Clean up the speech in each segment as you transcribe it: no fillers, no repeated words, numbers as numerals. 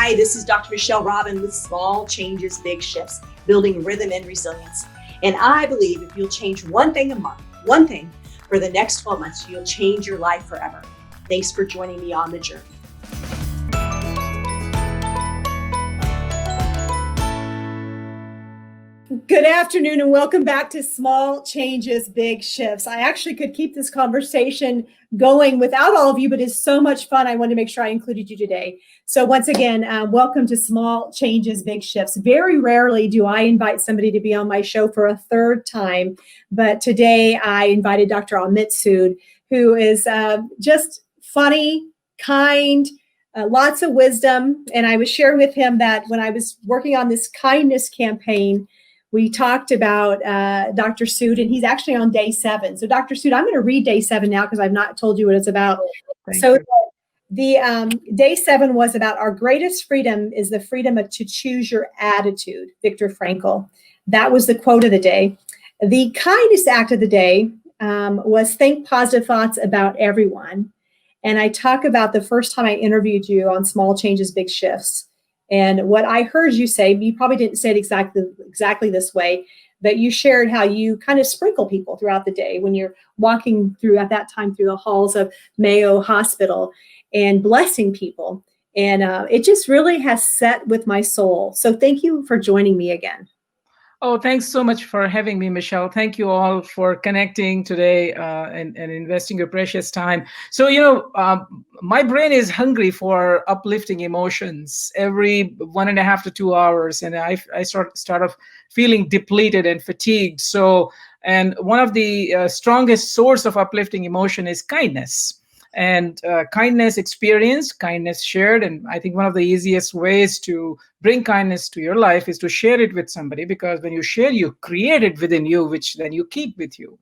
Hi, this is Dr. Michelle Robin with Small Changes, Big Shifts, Building Rhythm and Resilience. And I believe if you'll change one thing a month, one thing for the next 12 months, you'll change your life forever. Thanks for joining me on the journey. Good afternoon and welcome back to Small Changes, Big Shifts. I actually could keep this conversation going without all of you, but it's so much fun. I wanted to make sure I included you today. So once again, welcome to Small Changes, Big Shifts. Very rarely do I invite somebody to be on my show for a third time, but today I invited Dr. Amit Sood, who is just funny, kind, lots of wisdom. And I was sharing with him that when I was working on this kindness campaign, we talked about Dr. Sood, and he's actually on day 7. So Dr. Sood, I'm going to read day 7 now because I've not told you what it's about. The day 7 was about our greatest freedom is the freedom to choose your attitude, Viktor Frankl. That was the quote of the day. The kindest act of the day was think positive thoughts about everyone. And I talk about the first time I interviewed you on Small Changes, Big Shifts. And what I heard you say, you probably didn't say it exactly this way, but you shared how you kind of sprinkle people throughout the day when you're walking through, at that time, through the halls of Mayo Hospital and blessing people. And it just really has set with my soul. So thank you for joining me again. Oh, thanks so much for having me, Michelle. Thank you all for connecting today and investing your precious time. So, my brain is hungry for uplifting emotions every 1.5 to 2 hours, and I start off feeling depleted and fatigued. And one of the strongest source of uplifting emotion is kindness. And kindness experienced, kindness shared. And I think one of the easiest ways to bring kindness to your life is to share it with somebody, because when you share, you create it within you, which then you keep with you.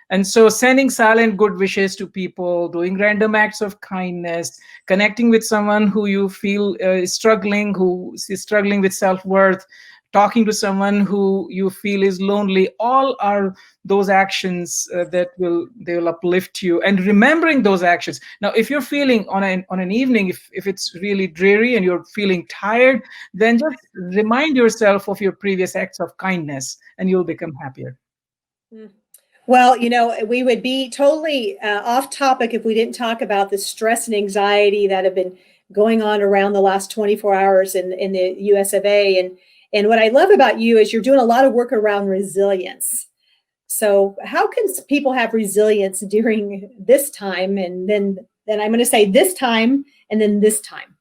And so sending silent good wishes to people, doing random acts of kindness, connecting with someone who you feel is struggling, who is struggling with self-worth, talking to someone who you feel is lonely, all are those actions they will uplift you. And remembering those actions. Now, if you're feeling on an evening, if it's really dreary and you're feeling tired, then just remind yourself of your previous acts of kindness and you'll become happier. Well, we would be totally off topic if we didn't talk about the stress and anxiety that have been going on around the last 24 hours in the US of A. And what I love about you is you're doing a lot of work around resilience. So how can people have resilience during this time? And then I'm going to say this time and then this time.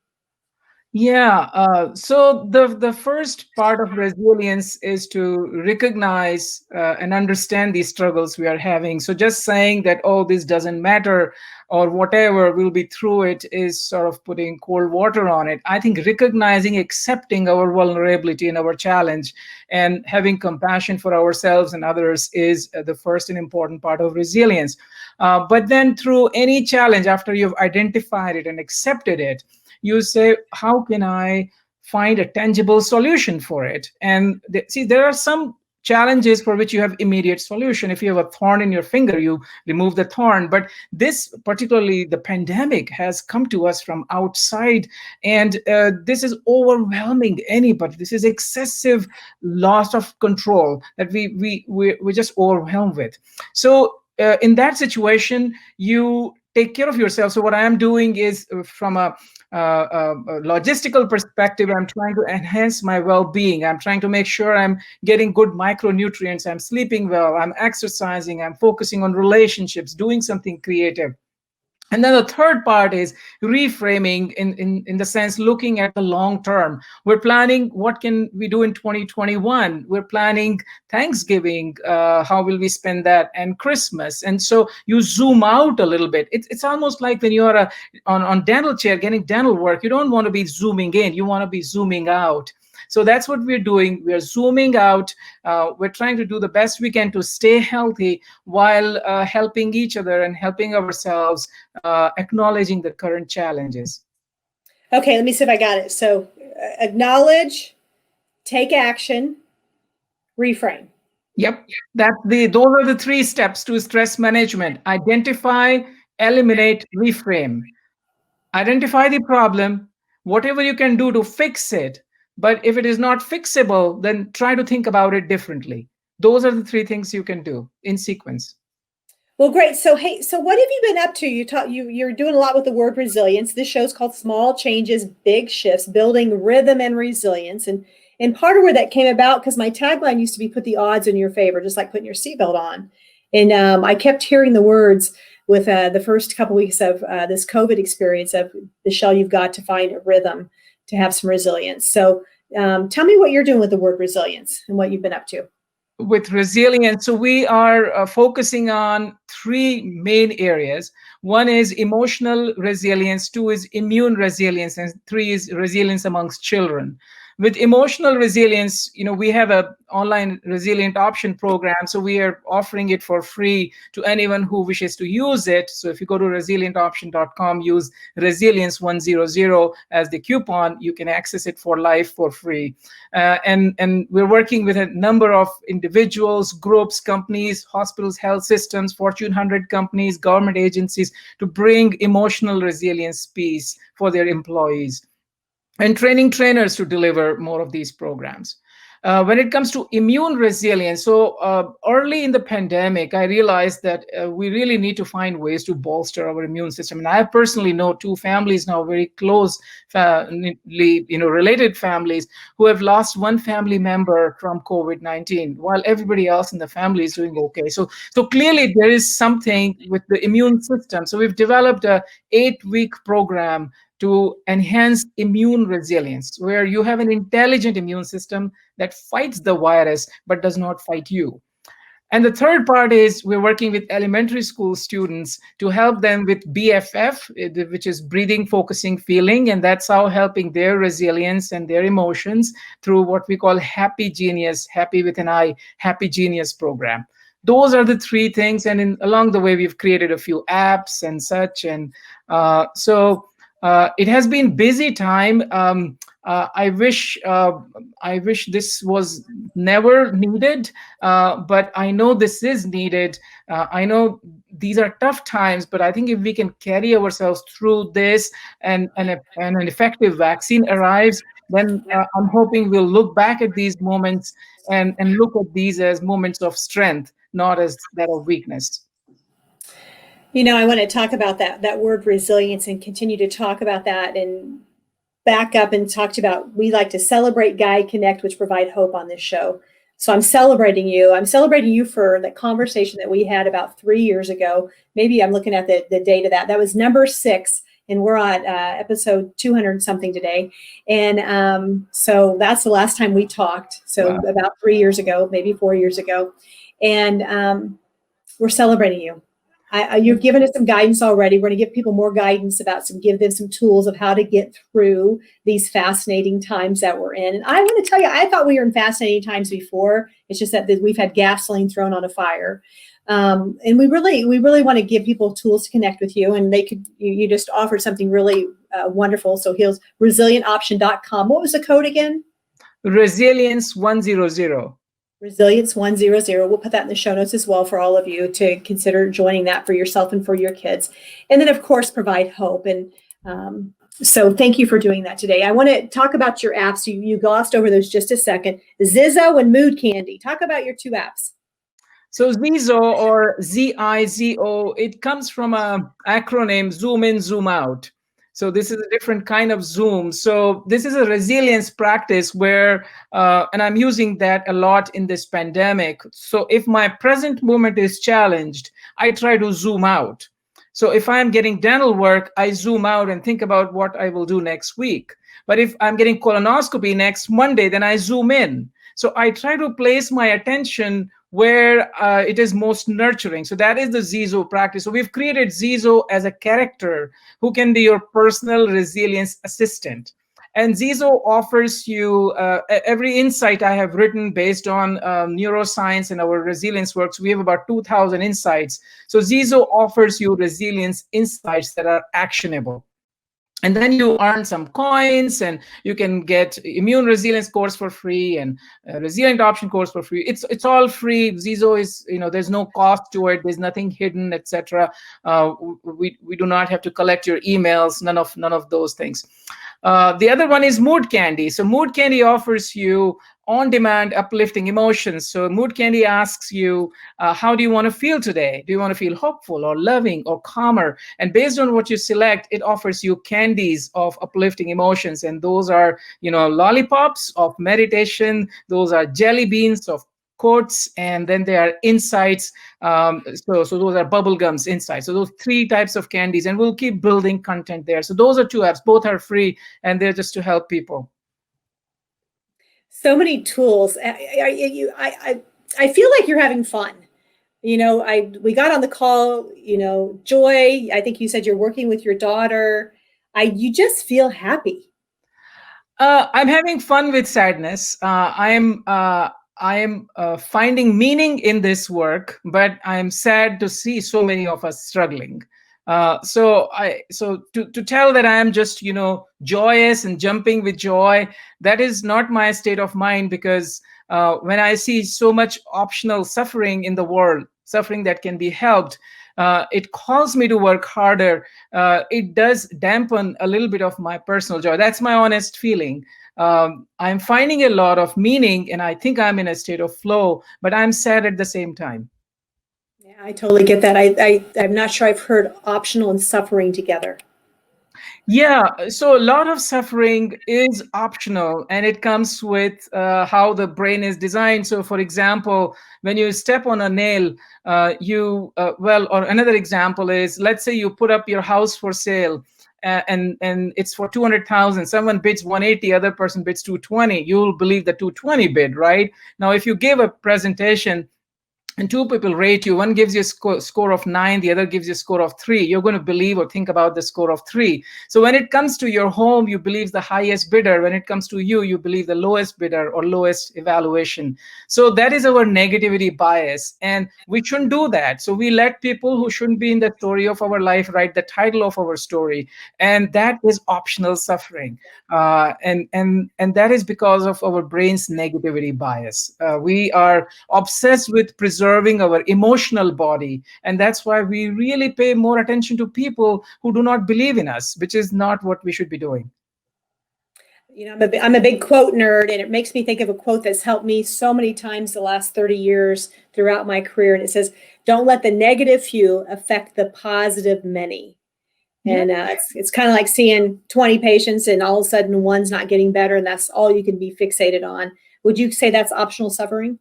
Yeah. So the first part of resilience is to recognize and understand these struggles we are having. So just saying that, oh, this doesn't matter or whatever, we'll be through it, is sort of putting cold water on it. I think recognizing, accepting our vulnerability and our challenge and having compassion for ourselves and others is the first and important part of resilience. But then through any challenge, after you've identified it and accepted it, you say, how can I find a tangible solution for it? And there are some challenges for which you have immediate solution. If you have a thorn in your finger, you remove the thorn. But this, particularly the pandemic, has come to us from outside. And this is overwhelming anybody. This is excessive loss of control that we're just overwhelmed with. So in that situation, you take care of yourself. So what I am doing is, from a logistical perspective, I'm trying to enhance my well-being. I'm trying to make sure I'm getting good micronutrients. I'm sleeping well. I'm exercising. I'm focusing on relationships, doing something creative. And then the third part is reframing in the sense looking at the long term. We're planning what can we do in 2021. We're planning Thanksgiving, how will we spend that, and Christmas. And so you zoom out a little bit. It's almost like when you're on dental chair getting dental work, you don't want to be zooming in, you want to be zooming out. So that's what we're doing. We're zooming out. We're trying to do the best we can to stay healthy while helping each other and helping ourselves, acknowledging the current challenges. Okay, let me see if I got it. So acknowledge, take action, reframe. Yep, those are the 3 steps to stress management. Identify, eliminate, reframe. Identify the problem, whatever you can do to fix it. But if it is not fixable, then try to think about it differently. Those are the three things you can do in sequence. Well, great. So, hey, so what have you been up to? You're doing a lot with the word resilience. This show's called Small Changes, Big Shifts, Building Rhythm and Resilience. And part of where that came about, because my tagline used to be put the odds in your favor, just like putting your seatbelt on. And I kept hearing the words with the first couple weeks of this COVID experience of, Michelle, you've got to find a rhythm to have some resilience. So tell me what you're doing with the word resilience and what you've been up to. With resilience, so we are focusing on three main areas. One is emotional resilience, two is immune resilience, and three is resilience amongst children. With emotional resilience, we have a online resilient option program, so we are offering it for free to anyone who wishes to use it. So if you go to resilientoption.com, use resilience 100 as the coupon, you can access it for life for free. And we're working with a number of individuals, groups, companies, hospitals, health systems, Fortune 100 companies, government agencies to bring emotional resilience piece for their employees, and training trainers to deliver more of these programs. When it comes to immune resilience, so early in the pandemic, I realized that we really need to find ways to bolster our immune system. And I personally know two families now, very close, related families, who have lost one family member from COVID-19, while everybody else in the family is doing okay. So clearly there is something with the immune system. So we've developed a 8-week program to enhance immune resilience, where you have an intelligent immune system that fights the virus but does not fight you. And the third part is we're working with elementary school students to help them with BFF, which is breathing, focusing, feeling, and that's how helping their resilience and their emotions through what we call Happy Genius, Happy with an I, Happy Genius program. Those are the three things, and along the way we've created a few apps and such, and it has been busy time. I wish this was never needed, but I know this is needed. I know these are tough times, but I think if we can carry ourselves through this and an effective vaccine arrives, then I'm hoping we'll look back at these moments and look at these as moments of strength, not as that of weakness. I want to talk about that word resilience and continue to talk about that and back up and talked about, we like to celebrate, guide, connect, which provide hope on this show. So I'm celebrating you. I'm celebrating you for the conversation that we had about 3 years ago. Maybe I'm looking at the date of that. That was number 6, and we're on episode 200 something today. And so that's the last time we talked. So wow. About 3 years ago, maybe 4 years ago. And we're celebrating you. You've given us some guidance already. We're going to give people more guidance give them some tools of how to get through these fascinating times that we're in. And I want to tell you, I thought we were in fascinating times before. It's just that we've had gasoline thrown on a fire. And we really want to give people tools to connect with you. And you just offered something really wonderful. So here's resilientoption.com. What was the code again? Resilience 100. Resilience 100. We'll put that in the show notes as well for all of you to consider joining that for yourself and for your kids. And then, of course, provide hope. And so thank you for doing that today. I want to talk about your apps. You glossed over those just a second. Zizo and Mood Candy. Talk about your 2 apps. So Zizo, or ZIZO, it comes from an acronym, Zoom In, Zoom Out. So this is a different kind of Zoom. So this is a resilience practice where, and I'm using that a lot in this pandemic. So if my present moment is challenged, I try to zoom out. So if I'm getting dental work, I zoom out and think about what I will do next week. But if I'm getting colonoscopy next Monday, then I zoom in. So I try to place my attention where it is most nurturing. So that is the Zizo practice. So we've created Zizo as a character who can be your personal resilience assistant. And Zizo offers you every insight I have written based on neuroscience and our resilience works. We have about 2,000 insights. So Zizo offers you resilience insights that are actionable. And then you earn some coins, and you can get immune resilience course for free, and a resilient option course for free. It's all free. Zizo is, there's no cost to it. There's nothing hidden, etc. We do not have to collect your emails. None of those things. The other one is Mood Candy. So Mood Candy offers you on-demand uplifting emotions. So Mood Candy asks you, how do you want to feel today? Do you want to feel hopeful or loving or calmer? And based on what you select, it offers you candies of uplifting emotions. And those are, lollipops of meditation. Those are jelly beans of quotes, and then there are insights. So those are bubble gums insights. So those three types of candies, and we'll keep building content there. So those are two apps. Both are free, and they're just to help people. So many tools. I feel like you're having fun. We got on the call, Joy, I think you said you're working with your daughter. You just feel happy. I'm having fun with sadness. I am finding meaning in this work, but I'm sad to see so many of us struggling. So to tell that I am just joyous and jumping with joy, that is not my state of mind, because when I see so much optional suffering in the world, suffering that can be helped, it calls me to work harder. It does dampen a little bit of my personal joy. That's my honest feeling. I'm finding a lot of meaning, and I think I'm in a state of flow, but I'm sad at the same time. Yeah, I totally get that. I'm not sure I've heard optional and suffering together. Yeah, so a lot of suffering is optional, and it comes with how the brain is designed. So, for example, when you step on a nail, or another example is, let's say you put up your house for sale, and it's for 200,000. Someone bids 180, other person bids 220. You'll believe the 220 bid, right? Now, if you give a presentation and two people rate you, one gives you a score of 9, the other gives you a score of 3, you're going to believe or think about the score of 3. So when it comes to your home, you believe the highest bidder. When it comes to you, you believe the lowest bidder or lowest evaluation. So that is our negativity bias, and we shouldn't do that. So we let people who shouldn't be in the story of our life write the title of our story, and that is optional suffering. And that is because of our brain's negativity bias. We are obsessed with preserving our emotional body, and that's why we really pay more attention to people who do not believe in us, which is not what we should be doing. I'm a big quote nerd, and it makes me think of a quote that's helped me so many times the last 30 years throughout my career. And it says, "Don't let the negative few affect the positive many." And it's kind of like seeing 20 patients and all of a sudden one's not getting better, and that's all you can be fixated on. Would you say that's optional suffering?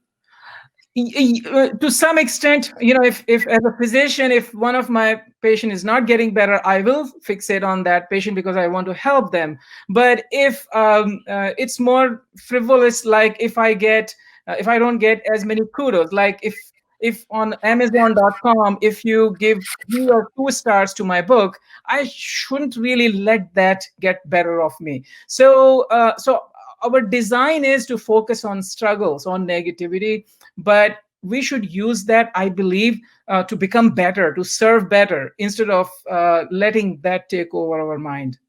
To some extent, if as a physician, if one of my patient is not getting better, I will fixate on that patient because I want to help them. But if it's more frivolous, like if I don't get as many kudos, like if on Amazon.com, if you give 3 or 2 stars to my book, I shouldn't really let that get better of me. So our design is to focus on struggles, on negativity, but we should use that, I believe, to become better, to serve better, instead of letting that take over our mind.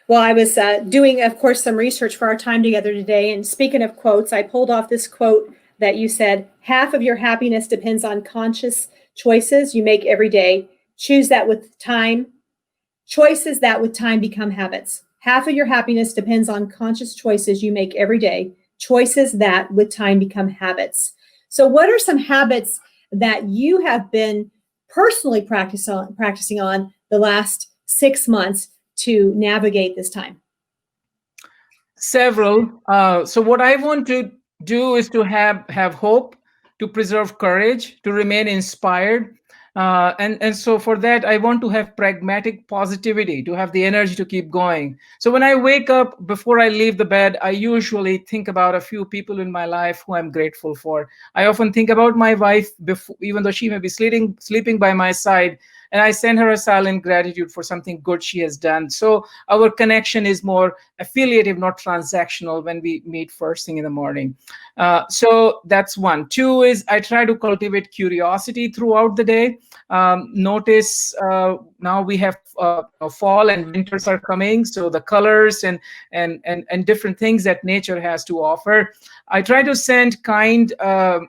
Well, I was doing, of course, some research for our time together today. And speaking of quotes, I pulled off this quote that you said, "Half of your happiness depends on conscious choices you make every day. Choose that with time. Choices that with time become habits. Half of your happiness depends on conscious choices you make every day. Choices that with time become habits." So what are some habits that you have been personally practicing on the last 6 months to navigate this time? Several. So what I want to do is to have hope, to preserve courage, to remain inspired. And so for that, I want to have pragmatic positivity, to have the energy to keep going. So when I wake up, before I leave the bed, I usually think about a few people in my life who I'm grateful for. I often think about my wife, even though she may be sleeping by my side. and I send her a silent gratitude for something good she has done. So our connection is more affiliative, not transactional, when we meet first thing in the morning. So that's one. Two is I try to cultivate curiosity throughout the day. Notice now we have fall and winters are coming, so the colors and different things that nature has to offer. I try to send kind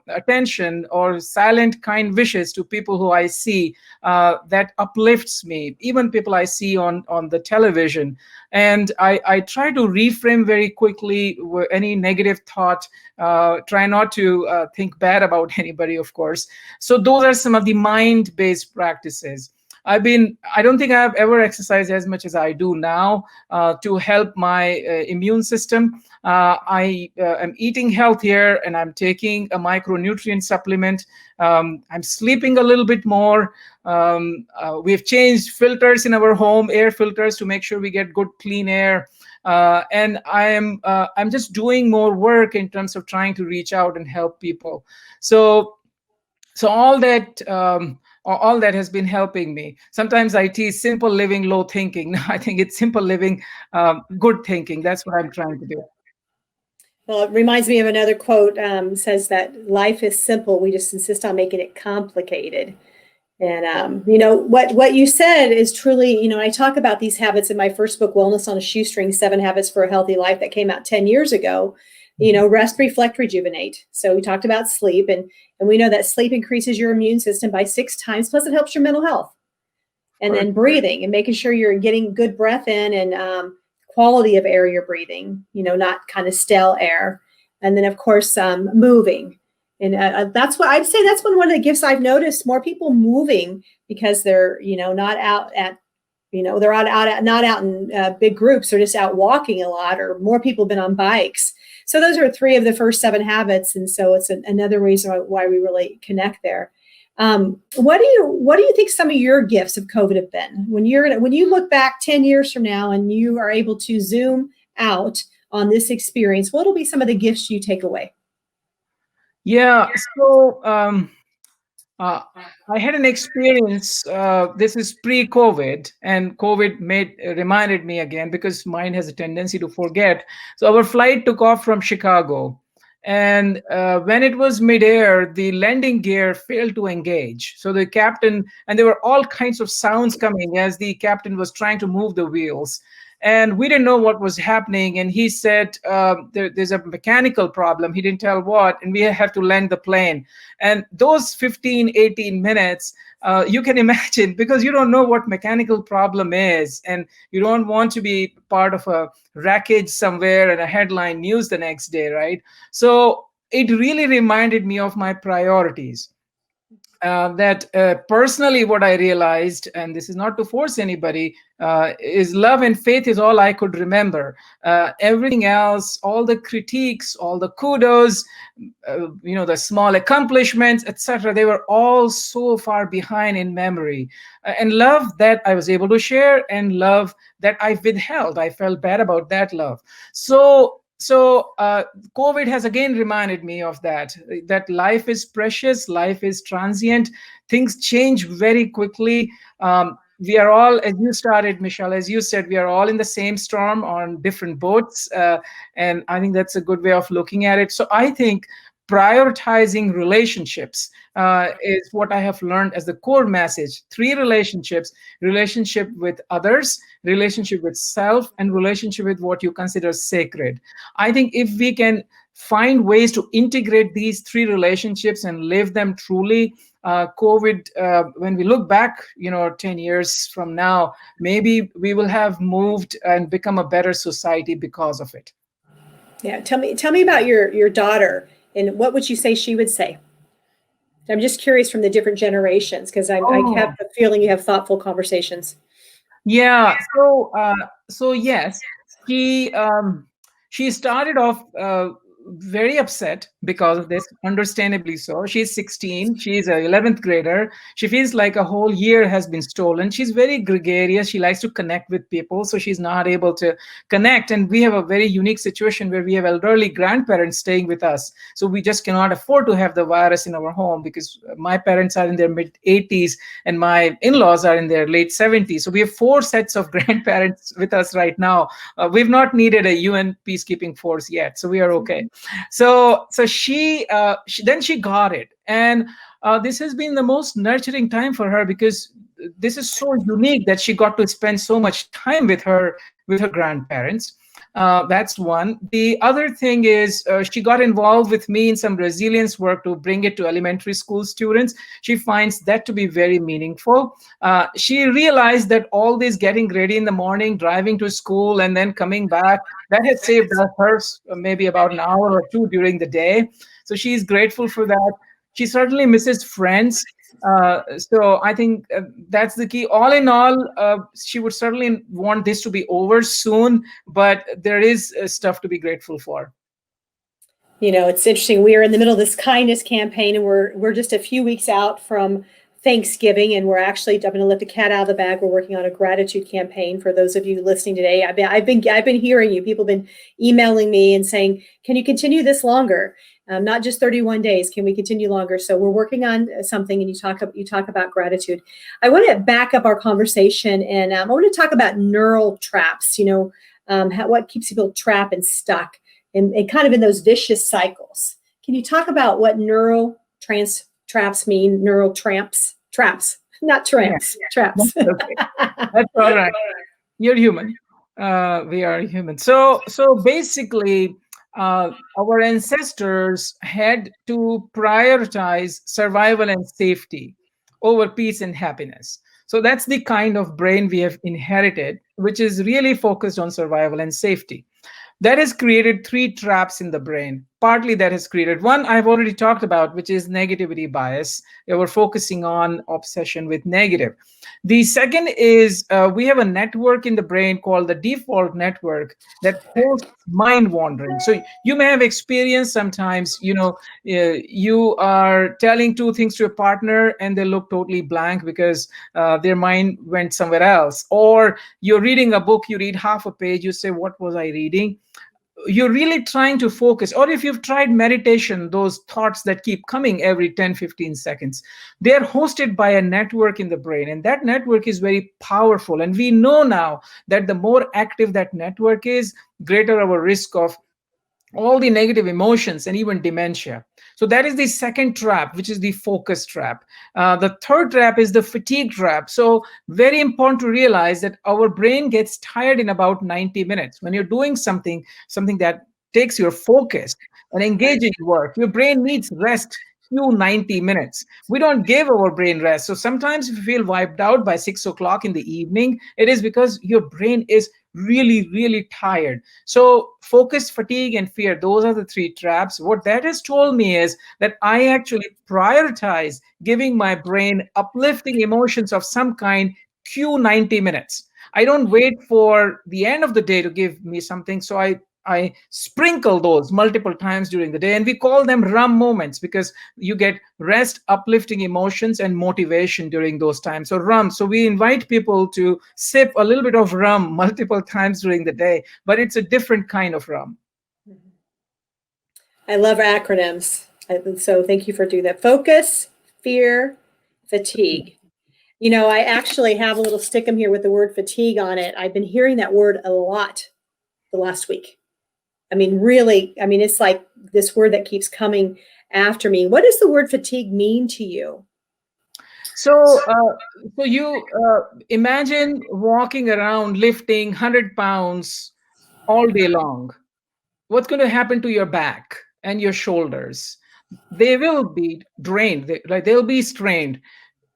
attention or silent kind wishes to people who I see, that uplifts me, even people I see on the television. And I try to reframe very quickly any negative thought, try not to think bad about anybody, of course. So those are some of the mind-based practices. I don't think I've ever exercised as much as I do now to help my immune system. I am eating healthier, and I'm taking a micronutrient supplement. I'm sleeping a little bit more. We've changed filters in our home, air filters, to make sure we get good clean air. And I'm just doing more work in terms of trying to reach out and help people. So all that. All that has been helping me. Sometimes I tease simple living, low thinking. I think it's simple living, good thinking. That's what I'm trying to do. Well, it reminds me of another quote, says that life is simple. We just insist on making it complicated. And, what you said is truly, I talk about these habits in my first book, Wellness on a Shoestring, 7 Habits for a Healthy Life, that came out 10 years ago. Rest, reflect, rejuvenate. So we talked about sleep, and we know that sleep increases your immune system by 6 times, plus it helps your mental health. And then breathing and making sure you're getting good breath in, and quality of air you're breathing, not kind of stale air. And then, of course, moving. And that's what I'd say. That's one of the gifts I've noticed. More people moving because they're, not out at, they're not out in big groups. They're just out walking a lot, or more people have been on bikes. So those are 3 of the first 7 habits. And so it's another reason why we really connect there. What do you think some of your gifts of COVID have been? When you look back 10 years from now and you are able to zoom out on this experience, what will be some of the gifts you take away? Yeah. So I had an experience. This is pre-COVID, and COVID reminded me again, because mind has a tendency to forget. So our flight took off from Chicago, and when it was midair, the landing gear failed to engage. So the captain, and there were all kinds of sounds coming as the captain was trying to move the wheels. And we didn't know what was happening. And he said, there's a mechanical problem. He didn't tell what, and we have to land the plane. And those 15, 18 minutes, you can imagine, because you don't know what mechanical problem is, and you don't want to be part of a wreckage somewhere and a headline news the next day, right? So it really reminded me of my priorities. That personally, what I realized, and this is not to force anybody, is love and faith is all I could remember. Everything else, all the critiques, all the kudos, the small accomplishments, etc., they were all so far behind in memory. And love that I was able to share, and love that I withheld, I felt bad about that love. So COVID has again reminded me of that life is precious, life is transient, things change very quickly. We are all, as you started, Michelle, as you said, we are all in the same storm on different boats. And I think that's a good way of looking at it. So I think prioritizing relationships is what I have learned as the core message. 3 relationships: relationship with others, relationship with self, and relationship with what you consider sacred. I think if we can find ways to integrate these 3 relationships and live them truly, COVID, when we look back, 10 years from now, maybe we will have moved and become a better society because of it. Yeah. Tell me about your daughter, and what would you say she would say? I'm just curious from the different generations, because I have the feeling you have thoughtful conversations. Yeah. So yes, she started off very upset because of this, understandably so. She's 16, she's a 11th grader. She feels like a whole year has been stolen. She's very gregarious, she likes to connect with people, so she's not able to connect. And we have a very unique situation where we have elderly grandparents staying with us, so we just cannot afford to have the virus in our home, because my parents are in their mid 80s and my in-laws are in their late 70s. So we have 4 sets of grandparents with us right now. We've not needed a UN peacekeeping force yet, so we are okay. So she got it, and this has been the most nurturing time for her, because this is so unique that she got to spend so much time with her grandparents. That's one. The other thing is, she got involved with me in some resilience work to bring it to elementary school students. She finds that to be very meaningful. She realized that all this getting ready in the morning, driving to school, and then coming back, that had saved her maybe about an hour or two during the day. So she's grateful for that. She certainly misses friends. So I think that's the key. All in all, she would certainly want this to be over soon, but there is stuff to be grateful for. You know, it's interesting. We are in the middle of this kindness campaign, and we're just a few weeks out from Thanksgiving, and I'm going to let the cat out of the bag. We're working on a gratitude campaign for those of you listening today. I've been hearing you. People have been emailing me and saying, "Can you continue this longer? Not just 31 days. Can we continue longer?" So we're working on something, and you talk about gratitude. I want to back up our conversation, and I want to talk about neural traps. What keeps people trapped and stuck, and kind of in those vicious cycles. Can you talk about what neural traps mean? Neural traps, not tramps, traps. That's okay. That's all right. You're human. We are human. So basically, our ancestors had to prioritize survival and safety over peace and happiness. So that's the kind of brain we have inherited, which is really focused on survival and safety. That has created 3 traps in the brain. Partly that has created one I've already talked about, which is negativity bias. We're focusing on obsession with negative. The second is we have a network in the brain called the default network that hosts mind wandering. So you may have experienced sometimes, you are telling 2 things to a partner and they look totally blank because their mind went somewhere else. Or you're reading a book, you read half a page, you say, "What was I reading?" You're really trying to focus. Or if you've tried meditation, those thoughts that keep coming every 10-15 seconds, they're hosted by a network in the brain, and that network is very powerful. And we know now that the more active that network is, greater our risk of all the negative emotions and even dementia. So that is the second trap, which is the focus trap. The third trap is the fatigue trap. So very important to realize that our brain gets tired in about 90 minutes. When you're doing something that takes your focus and engaging work, your brain needs rest few 90 minutes. We don't give our brain rest. So sometimes if you feel wiped out by 6 o'clock in the evening, it is because your brain is really, really tired. So focus, fatigue, and fear, those are the 3 traps. What that has told me is that I actually prioritize giving my brain uplifting emotions of some kind, cue 90 minutes. I don't wait for the end of the day to give me something. So I sprinkle those multiple times during the day, and we call them RUM moments because you get rest, uplifting emotions, and motivation during those times. So RUM. So we invite people to sip a little bit of RUM multiple times during the day, but it's a different kind of RUM. I love acronyms. So thank you for doing that. Focus, fear, fatigue. I actually have a little stickum here with the word fatigue on it. I've been hearing that word a lot the last week. Really, it's like this word that keeps coming after me. What does the word fatigue mean to you? So you imagine walking around lifting 100 pounds all day long. What's going to happen to your back and your shoulders? They will be drained, they'll be strained.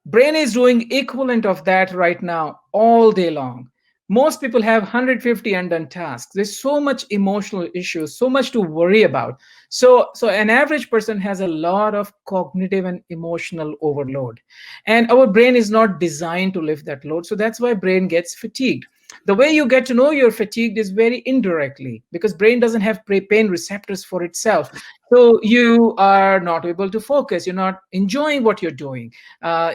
Brain is doing equivalent of that right now all day long. Most people have 150 undone tasks. There's so much emotional issues, so much to worry about. So an average person has a lot of cognitive and emotional overload. And our brain is not designed to lift that load. So that's why brain gets fatigued. The way you get to know you're fatigued is very indirectly, because brain doesn't have pain receptors for itself. So you are not able to focus, you're not enjoying what you're doing,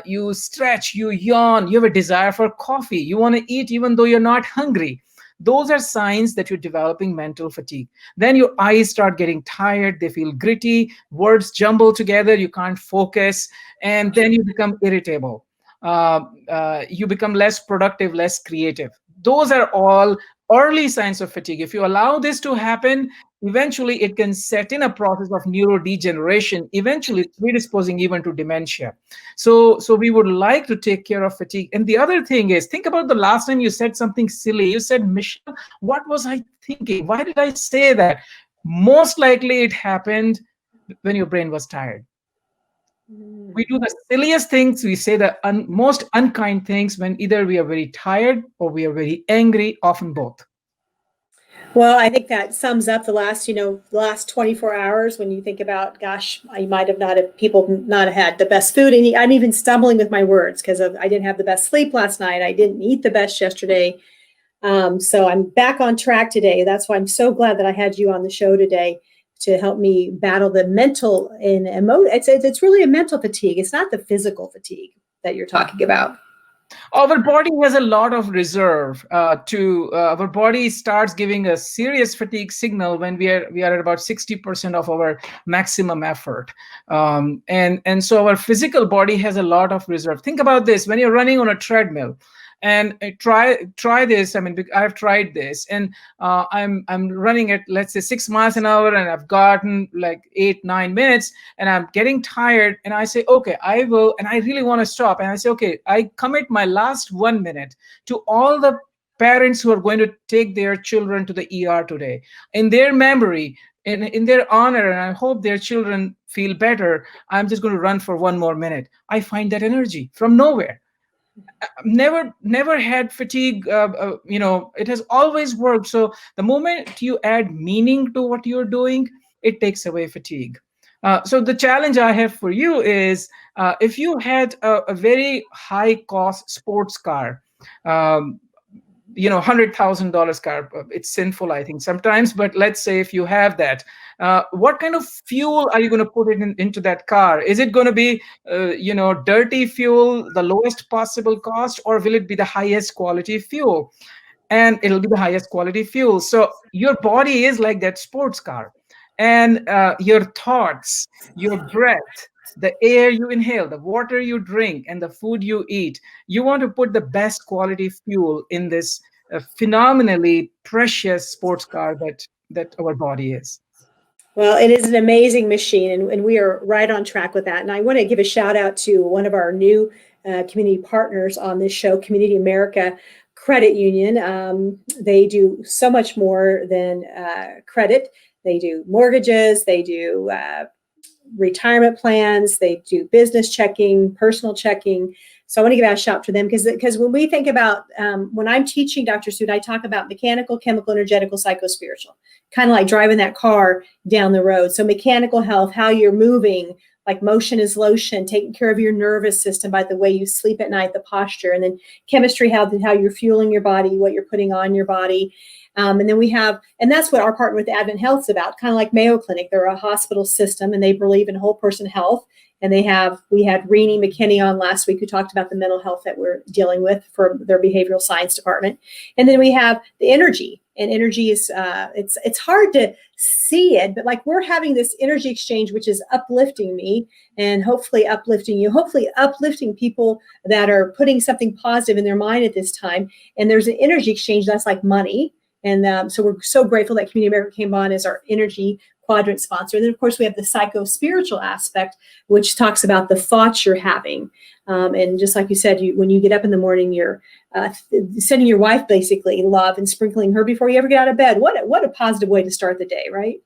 you stretch, you yawn, you have a desire for coffee, you want to eat even though you're not hungry. Those are signs that you're developing mental fatigue. Then your eyes start getting tired, they feel gritty, words jumble together, you can't focus, and then you become irritable. You become less productive, less creative. Those are all early signs of fatigue. If you allow this to happen, eventually it can set in a process of neurodegeneration, eventually predisposing even to dementia. So we would like to take care of fatigue. And the other thing is, think about the last time you said something silly. You said, Michelle, what was I thinking? Why did I say that? Most likely it happened when your brain was tired. We do the silliest things, we say the most unkind things when either we are very tired or we are very angry, often both. Well, I think that sums up the last 24 hours when you think about, gosh, I might have not have people not have had the best food. And I'm even stumbling with my words because I didn't have the best sleep last night. I didn't eat the best yesterday. So I'm back on track today. That's why I'm so glad that I had you on the show today to help me battle the mental and emotion. It's really a mental fatigue. It's not the physical fatigue that you're talking about. Our body has a lot of reserve. Our body starts giving a serious fatigue signal when we are at about 60% of our maximum effort, and so our physical body has a lot of reserve. Think about this: when you're running on a treadmill, and try this. I mean, I've tried this, and I'm running at, let's say, 6 miles an hour, and I've gotten like 8-9 minutes, and I'm getting tired, and I say, okay, I will, and I really want to stop, and I say, okay, I commit my last 1 minute to all the parents who are going to take their children to the ER today. In their memory, in their honor, and I hope their children feel better, I'm just going to run for 1 more minute. I find that energy from nowhere. Never had fatigue. It has always worked. So the moment you add meaning to what you're doing, it takes away fatigue. So the challenge I have for you is, if you had a very high cost sports car, $100,000 car, it's sinful, I think, sometimes, but let's say if you have that, what kind of fuel are you going to put into that car? Is it going to be dirty fuel, the lowest possible cost, or will it be the highest quality fuel? And it'll be the highest quality fuel. So your body is like that sports car, and your thoughts, your breath, the air you inhale, the water you drink, and the food you eat, you want to put the best quality fuel in this phenomenally precious sports car that our body is. Well, it is an amazing machine, and we are right on track with that. And I want to give a shout out to one of our new community partners on this show, Community America Credit Union. They do so much more than credit. They do mortgages, they do retirement plans, they do business checking, personal checking. So I want to give a shout out to them because when we think about, when I'm teaching Dr. Sood, I talk about mechanical, chemical, energetical, psychospiritual, kind of like driving that car down the road. So mechanical health, how you're moving, like motion is lotion, taking care of your nervous system by the way you sleep at night, the posture, and then chemistry, how you're fueling your body, what you're putting on your body. And then we have, and that's what our partner with Advent Health is about, kind of like Mayo Clinic. They're a hospital system and they believe in whole person health. And we had Renee McKinney on last week who talked about the mental health that we're dealing with for their behavioral science department. And then we have the energy, and energy is, it's hard to see it, but like we're having this energy exchange, which is uplifting me and hopefully uplifting you, hopefully uplifting people that are putting something positive in their mind at this time. And there's an energy exchange that's like money. And so we're so grateful that Community America came on as our energy quadrant sponsor. And then, of course, we have the psycho-spiritual aspect, which talks about the thoughts you're having. And just like you said, when you get up in the morning, you're sending your wife basically love and sprinkling her before you ever get out of bed. What a positive way to start the day, right?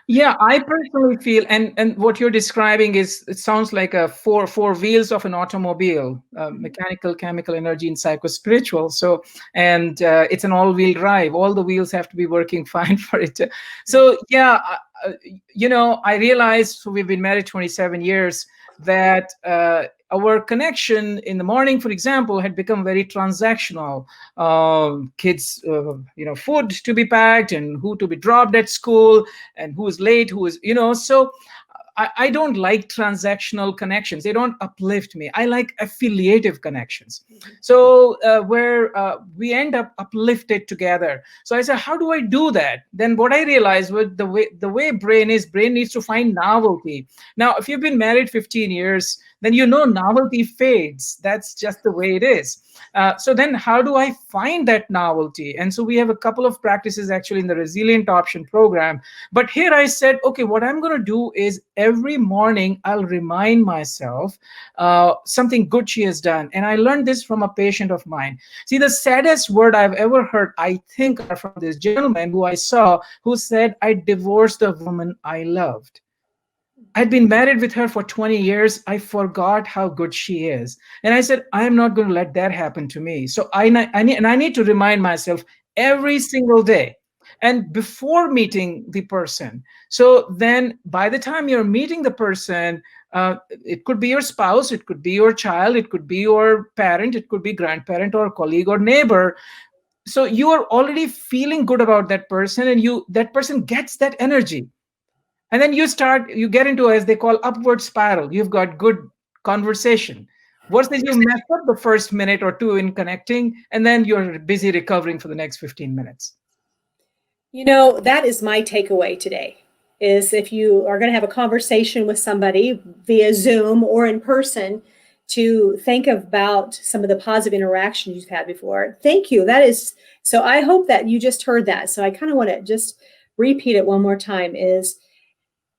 Yeah, I personally feel, and what you're describing is, it sounds like a four wheels of an automobile, mechanical, chemical, energy, and psycho-spiritual. So, and it's an all-wheel drive. All the wheels have to be working fine for it. So, yeah, I realized, so we've been married 27 years, that our connection in the morning, for example, had become very transactional. Kids, food to be packed and who to be dropped at school and who is late, who is, so I don't like transactional connections. They don't uplift me. I like affiliative connections. So where we end up uplifted together. So I said, how do I do that? Then what I realized was the way brain needs to find novelty. Now, if you've been married 15 years, then novelty fades. That's just the way it is. So then how do I find that novelty? And so we have a couple of practices actually in the Resilient Option program. But here I said, okay, what I'm going to do is every morning I'll remind myself something good she has done. And I learned this from a patient of mine. See, the saddest word I've ever heard, I think, are from this gentleman who I saw who said, I divorced the woman I loved. I'd been married with her for 20 years. I forgot how good she is. And I said, I'm not going to let that happen to me. So I need to remind myself every single day and before meeting the person. So then by the time you're meeting the person, it could be your spouse, it could be your child, it could be your parent, it could be grandparent or colleague or neighbor. So you are already feeling good about that person, and that person gets that energy. And then you get into, as they call, upward spiral. You've got good conversation. Versus you mess up the first minute or two in connecting, and then you're busy recovering for the next 15 minutes. That is my takeaway today, is if you are going to have a conversation with somebody via Zoom or in person, to think about some of the positive interactions you've had before. Thank you. So I hope that you just heard that. So I kind of want to just repeat it one more time, is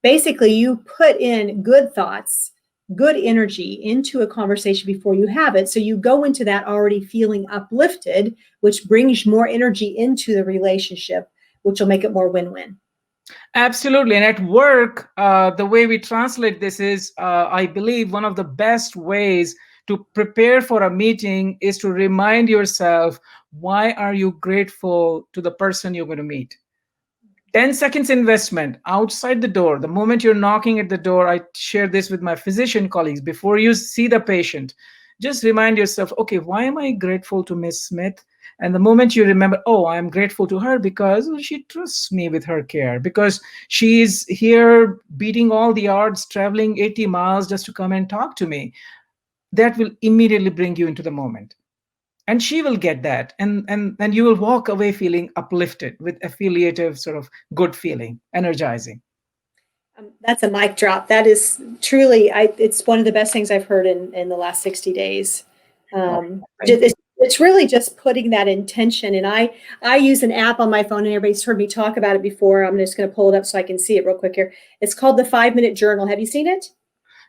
basically you put in good thoughts, good energy into a conversation before you have it. So you go into that already feeling uplifted, which brings more energy into the relationship, which will make it more win-win. Absolutely. And at work, the way we translate this is, I believe one of the best ways to prepare for a meeting is to remind yourself, why are you grateful to the person you're going to meet? 10 seconds investment outside the door. The moment you're knocking at the door, I share this with my physician colleagues. Before you see the patient, just remind yourself, okay, why am I grateful to Miss Smith? And the moment you remember, oh, I'm grateful to her because she trusts me with her care, because she's here beating all the odds, traveling 80 miles just to come and talk to me. That will immediately bring you into the moment. And she will get that. And you will walk away feeling uplifted with affiliative sort of good feeling, energizing. That's a mic drop. That is truly, it's one of the best things I've heard in the last 60 days. It's really just putting that intention. And I use an app on my phone, and everybody's heard me talk about it before. I'm just going to pull it up so I can see it real quick here. It's called the 5-Minute Journal. Have you seen it?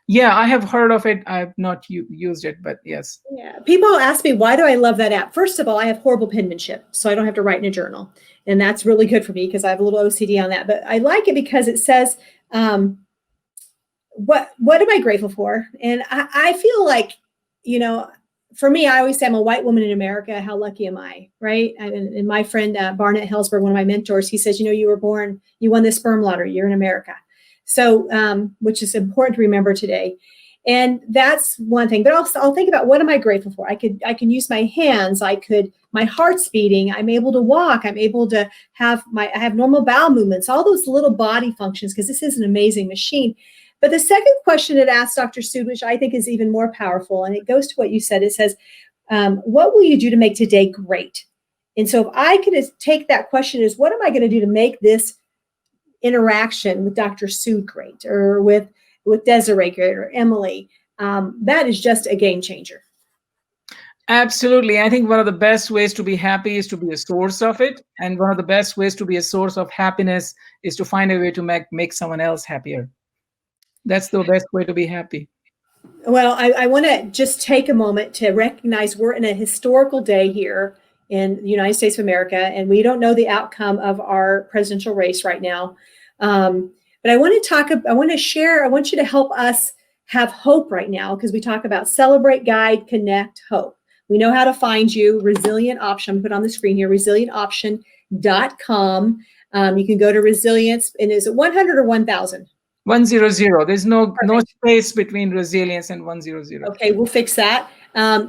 Yeah, I have heard of it. I've not used it, but yes. Yeah. People ask me, why do I love that app? First of all, I have horrible penmanship, so I don't have to write in a journal. And that's really good for me because I have a little OCD on that. But I like it because it says, what am I grateful for? And I feel like, for me, I always say I'm a white woman in America. How lucky am I, right? And my friend Barnett Hellsberg, one of my mentors, he says, you were born, you won the sperm lottery, you're in America. So, which is important to remember today. And that's one thing. But I'll think about, what am I grateful for? I can use my hands. My heart's beating. I'm able to walk. I'm able to I have normal bowel movements, all those little body functions, because this is an amazing machine. But the second question it asked Dr. Sood, which I think is even more powerful, and it goes to what you said, it says, what will you do to make today great? And so if I could take that question as, what am I going to do to make this interaction with Dr. Sood great, or with Desiree great, or Emily, that is just a game changer. Absolutely. I think one of the best ways to be happy is to be a source of it. And one of the best ways to be a source of happiness is to find a way to make someone else happier. That's the best way to be happy. Well, I want to just take a moment to recognize we're in a historical day here in the United States of America, and we don't know the outcome of our presidential race right now. But I want you to help us have hope right now, because we talk about celebrate, guide, connect, hope. We know how to find you. Resilient Option, put on the screen here, resilientoption.com. You can go to Resilience, and is it 100 or 1,000? 100. There's no Perfect. space between resilience and 100. Okay, we'll fix that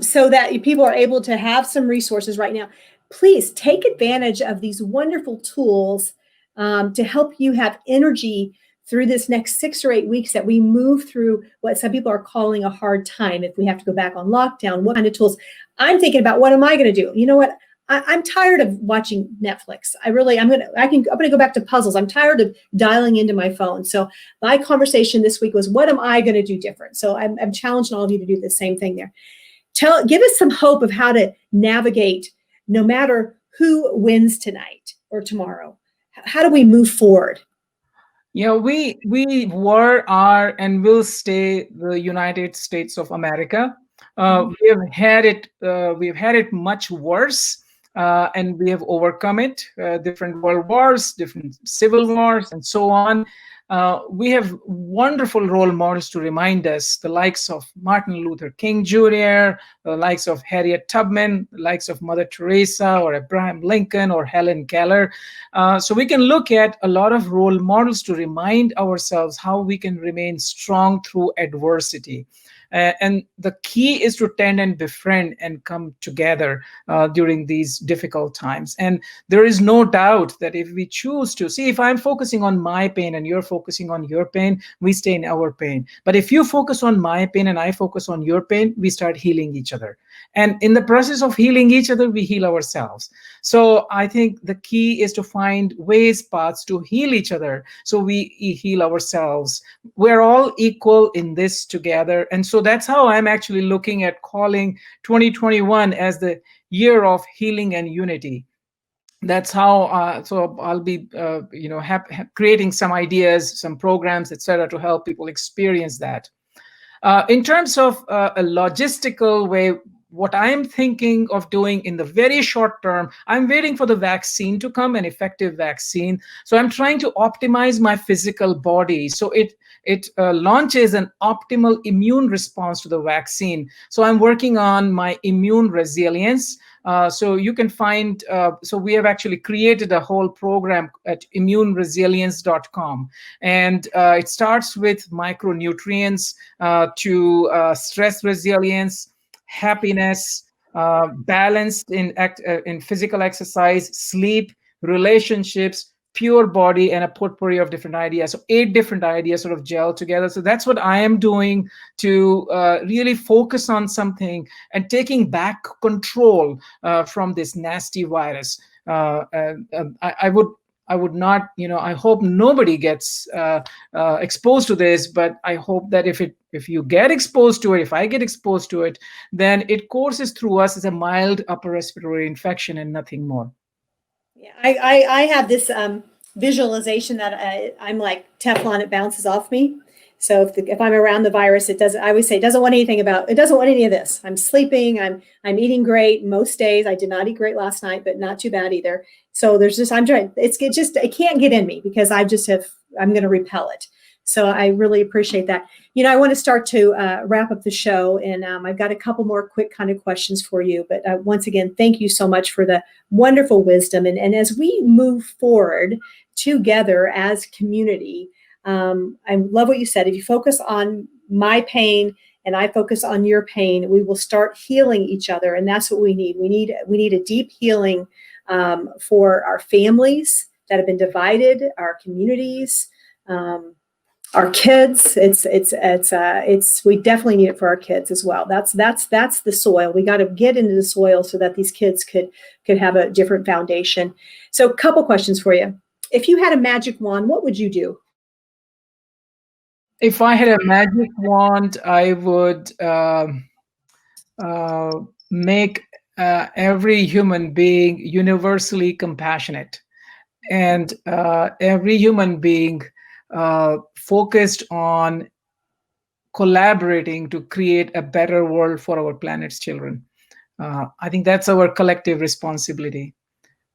so that people are able to have some resources right now. Please take advantage of these wonderful tools to help you have energy through this next 6 or 8 weeks that we move through what some people are calling a hard time. If we have to go back on lockdown, what kind of tools? I'm thinking about, what am I going to do? You know what? I'm tired of watching Netflix. I'm gonna go back to puzzles. I'm tired of dialing into my phone. So my conversation this week was, what am I going to do different? So I'm challenging all of you to do the same thing there. Give us some hope of how to navigate, no matter who wins tonight or tomorrow. How do we move forward? Yeah, we were, are, and will stay the United States of America. We've had it much worse, and we have overcome it. Different world wars, different civil wars, and so on. We have wonderful role models to remind us, the likes of Martin Luther King Jr., the likes of Harriet Tubman, the likes of Mother Teresa, or Abraham Lincoln, or Helen Keller. So we can look at a lot of role models to remind ourselves how we can remain strong through adversity. And the key is to tend and befriend and come together during these difficult times. And there is no doubt that if we choose to, see, if I'm focusing on my pain and you're focusing on your pain, we stay in our pain. But if you focus on my pain and I focus on your pain, we start healing each other. And in the process of healing each other, we heal ourselves. So I think the key is to find ways, paths to heal each other. So we heal ourselves. We're all equal in this together. And so that's how I'm actually looking at calling 2021 as the year of healing and unity. That's how, so I'll be, creating some ideas, some programs, etc., to help people experience that. In terms of a logistical way, what I'm thinking of doing in the very short term, I'm waiting for the vaccine to come, an effective vaccine. So I'm trying to optimize my physical body so it launches an optimal immune response to the vaccine. So I'm working on my immune resilience. So you can find, so we have actually created a whole program at immuneresilience.com. And it starts with micronutrients to stress resilience, happiness, balanced in physical exercise, sleep, relationships, pure body, and a potpourri of different ideas. So 8 different ideas sort of gel together. So that's what I am doing to really focus on something and taking back control from this nasty virus. I would not, I hope nobody gets exposed to this, but I hope that if you get exposed to it, if I get exposed to it, then it courses through us as a mild upper respiratory infection and nothing more. Yeah, I have this visualization that I'm like Teflon, it bounces off me. So if I'm around the virus, it doesn't. I always say it doesn't want anything about. It doesn't want any of this. I'm sleeping. I'm eating great most days. I did not eat great last night, but not too bad either. So there's just I'm trying. It can't get in me because I'm going to repel it. So I really appreciate that. I want to start to wrap up the show, and I've got a couple more quick kind of questions for you. But once again, thank you so much for the wonderful wisdom. And as we move forward together as community, I love what you said. If you focus on my pain and I focus on your pain, we will start healing each other, and that's what we need. We need a deep healing for our families that have been divided, our communities. Our kids, we definitely need it for our kids as well. That's the soil. We got to get into the soil so that these kids could have a different foundation. So a couple questions for you. If you had a magic wand, what would you do? If I had a magic wand, I would make every human being universally compassionate, and every human being focused on collaborating to create a better world for our planet's children. I think that's our collective responsibility.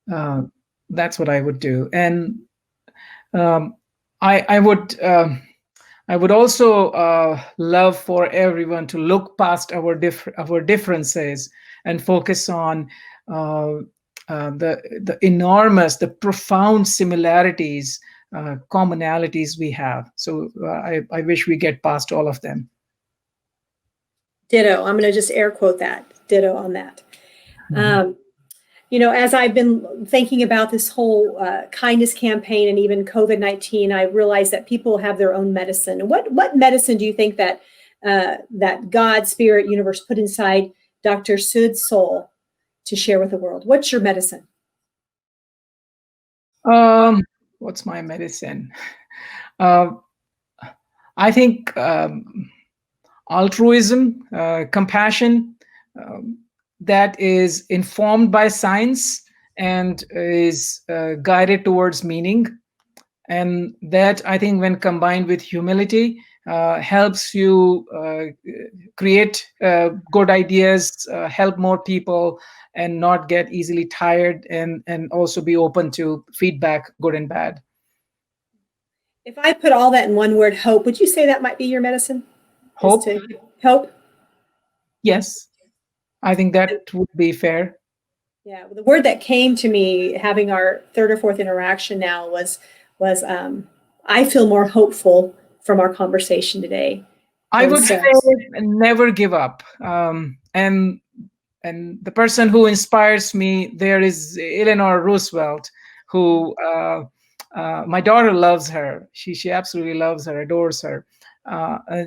That's what I would do. And I would also love for everyone to look past our differences and focus on the enormous, the profound similarities commonalities we have. So I wish we get past all of them. Ditto. I'm going to just air quote that. Ditto on that. Mhm. As I've been thinking about this whole kindness campaign and even COVID-19, I realized that people have their own medicine. What medicine do you think that God, Spirit, Universe put inside Dr. Sood's soul to share with the world? What's your medicine? What's my medicine? Uh, I think altruism, compassion, that is informed by science and is guided towards meaning. And that, I think, when combined with humility, helps you create good ideas, help more people, and not get easily tired, and also be open to feedback, good and bad. If I put all that in one word, hope, would you say that might be your medicine? Hope? Is to hope? Yes, I think that would be fair. Yeah, the word that came to me having our third or fourth interaction now was I feel more hopeful from our conversation today. I And would so, say never give up. And the person who inspires me there is Eleanor Roosevelt, who my daughter loves her. She absolutely loves her, adores her.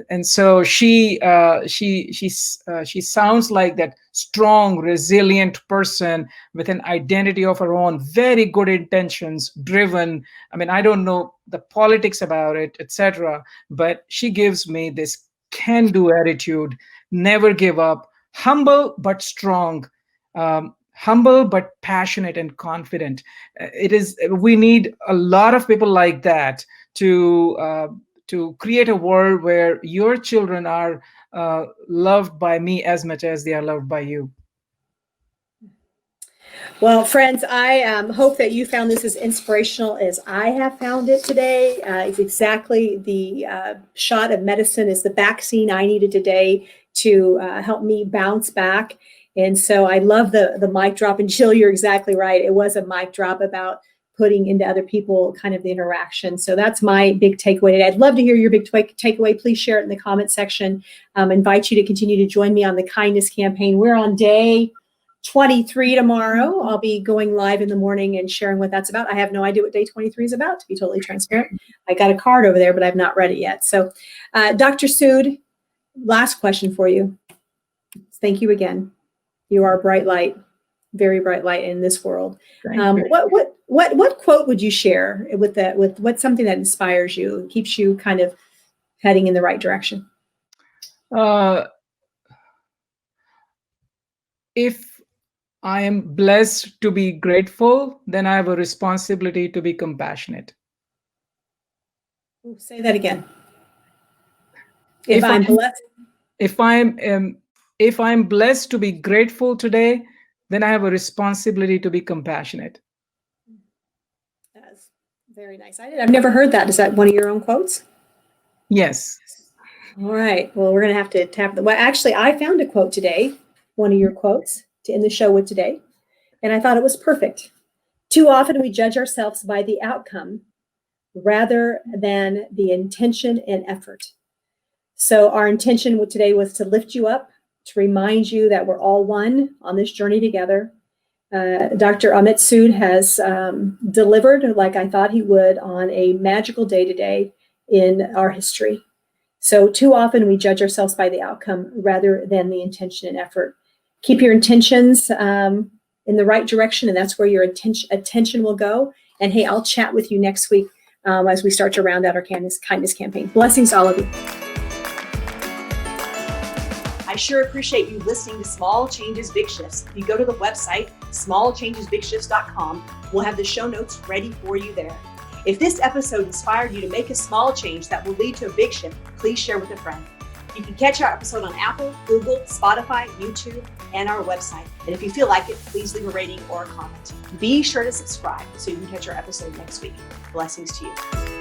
And so she sounds like that strong, resilient person with an identity of her own, very good intentions, driven. I mean, I don't know the politics about it, etc., but she gives me this can-do attitude, never give up, humble but strong, humble but passionate and confident. It is, we need a lot of people like that to create a world where your children are loved by me as much as they are loved by you. well, friends, I hope that you found this as inspirational as I have found it today. It's exactly the shot of medicine is the vaccine I needed today to help me bounce back. And so I love the mic drop. And Jill, you're exactly right. It was a mic drop about putting into other people kind of the interaction. So that's my big takeaway today. I'd love to hear your big takeaway. Please share it in the comment section. Invite you to continue to join me on the kindness campaign. We're on day 23 tomorrow. I'll be going live in the morning and sharing what that's about. I have no idea what day 23 is about, to be totally transparent. I got a card over there, but I've not read it yet. So Dr. Sood, last question for you. Thank you again. You are a bright light, very bright light in this world. What quote would you share with that? With what's something that inspires you and keeps you kind of heading in the right direction? If I am blessed to be grateful, then I have a responsibility to be compassionate. Ooh, say that again. If I'm blessed. If I'm blessed to be grateful today, then I have a responsibility to be compassionate. That's very nice. I've never heard that. Is that one of your own quotes? Yes. All right. Well, we're going to have to tap the. Well, actually, I found a quote today, one of your quotes to end the show with today, and I thought it was perfect. Too often we judge ourselves by the outcome rather than the intention and effort. So our intention today was to lift you up, to remind you that we're all one on this journey together. Dr. Amit Sood has delivered, like I thought he would, on a magical day today in our history. So too often we judge ourselves by the outcome rather than the intention and effort. Keep your intentions in the right direction, and that's where your attention will go. And hey, I'll chat with you next week as we start to round out our kindness campaign. Blessings to all of you. I sure appreciate you listening to Small Changes, Big Shifts. If you go to the website, smallchangesbigshifts.com, we'll have the show notes ready for you there. If this episode inspired you to make a small change that will lead to a big shift, please share with a friend. You can catch our episode on Apple, Google, Spotify, YouTube, and our website. And if you feel like it, please leave a rating or a comment. Be sure to subscribe so you can catch our episode next week. Blessings to you.